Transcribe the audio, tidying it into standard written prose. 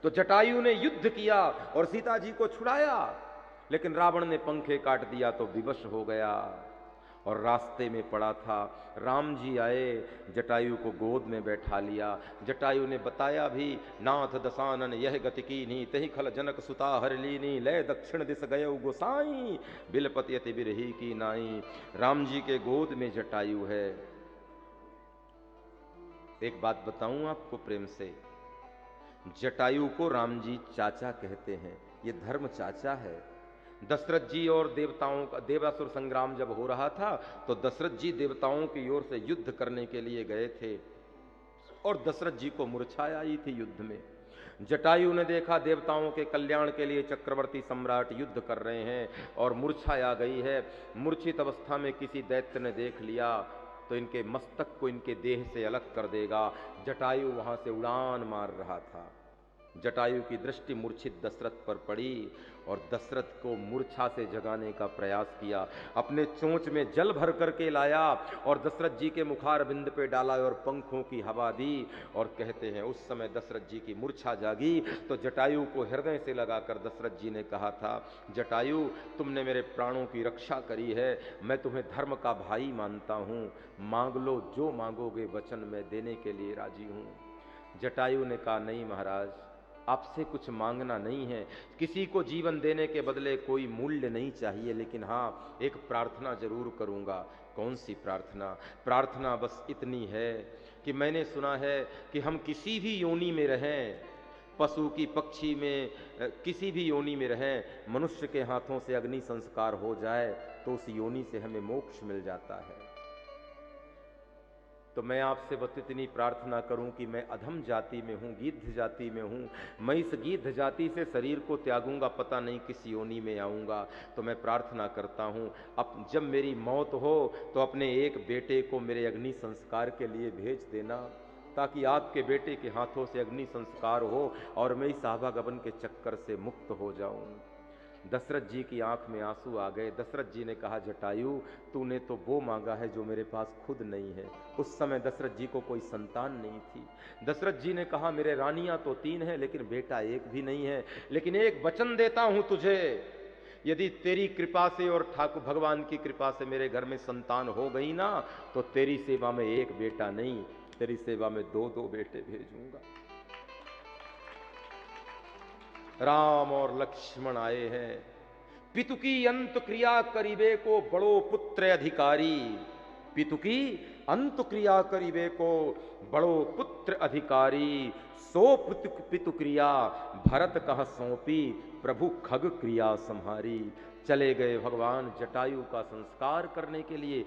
तो जटायु ने युद्ध किया और सीता जी को छुड़ाया, लेकिन रावण ने पंखे काट दिया तो विवश हो गया और रास्ते में पड़ा था। राम जी आए, जटायु को गोद में बैठा लिया। जटायु ने बताया भी, नाथ दशानन यह गति कीनी, तहि खल जनक सुता हर लीनी, लय दक्षिण दिस गये गोसाई, बिलपति अति बिरही की नाई। राम जी के गोद में जटायु है। एक बात बताऊं आपको प्रेम से, जटायु को राम जी चाचा कहते हैं, ये धर्म चाचा है। दशरथ जी और देवताओं का देवासुर संग्राम जब हो रहा था तो दशरथ जी देवताओं की ओर से युद्ध करने के लिए गए थे और दशरथ जी को मूर्छा आई थी युद्ध में। जटायु ने देखा देवताओं के कल्याण के लिए चक्रवर्ती सम्राट युद्ध कर रहे हैं और मूर्छा आ गई है। मूर्छित अवस्था में किसी दैत्य ने देख लिया तो इनके मस्तक को इनके देह से अलग कर देगा। जटायु वहां से उड़ान मार रहा था। जटायु की दृष्टि मूर्छित दशरथ पर पड़ी और दशरथ को मूर्छा से जगाने का प्रयास किया। अपने चोंच में जल भर करके लाया और दशरथ जी के मुखार बिंद पे डाला और पंखों की हवा दी। और कहते हैं उस समय दशरथ जी की मूर्छा जागी तो जटायु को हृदय से लगाकर दशरथ जी ने कहा था, जटायु तुमने मेरे प्राणों की रक्षा करी है, मैं तुम्हें धर्म का भाई मानता हूँ, मांग लो जो मांगोगे वचन मैं देने के लिए राजी हूँ। जटायु ने कहा, नहीं महाराज, आपसे कुछ मांगना नहीं है, किसी को जीवन देने के बदले कोई मूल्य नहीं चाहिए, लेकिन हाँ एक प्रार्थना जरूर करूंगा। कौन सी प्रार्थना? प्रार्थना बस इतनी है कि मैंने सुना है कि हम किसी भी योनि में रहें, पशु की पक्षी में किसी भी योनि में रहें, मनुष्य के हाथों से अग्नि संस्कार हो जाए तो उस योनि से हमें मोक्ष मिल जाता है। तो मैं आपसे बस इतनी प्रार्थना करूं कि मैं अधम जाति में हूं, गिद्ध जाति में हूं, मैं इस गिद्ध जाति से शरीर को त्यागूंगा, पता नहीं किस योनि में आऊंगा। तो मैं प्रार्थना करता हूं, अब जब मेरी मौत हो तो अपने एक बेटे को मेरे अग्नि संस्कार के लिए भेज देना, ताकि आपके बेटे के हाथों से अग्नि संस्कार हो और मैं इस आवागमन के चक्कर से मुक्त हो जाऊं। दशरथ जी की आंख में आंसू आ गए। दशरथ जी ने कहा, जटायु तूने तो वो मांगा है जो मेरे पास खुद नहीं है। उस समय दशरथ जी को कोई संतान नहीं थी। दशरथ जी ने कहा, मेरे रानियां तो 3 हैं लेकिन बेटा एक भी नहीं है, लेकिन एक वचन देता हूं तुझे, यदि तेरी कृपा से और ठाकुर भगवान की कृपा से मेरे घर में संतान हो गई ना, तो तेरी सेवा में एक बेटा नहीं, तेरी सेवा में 2-2 बेटे भेजूंगा। राम और लक्ष्मण आए हैं। पितु की अंत क्रिया करीबे को बड़ो पुत्र अधिकारी, पितु की अंत क्रिया करीबे को बड़ो पुत्र अधिकारी, सो पितु क्रिया भरत कह सौंपी, प्रभु खग क्रिया संहारी। चले गए भगवान जटायु का संस्कार करने के लिए।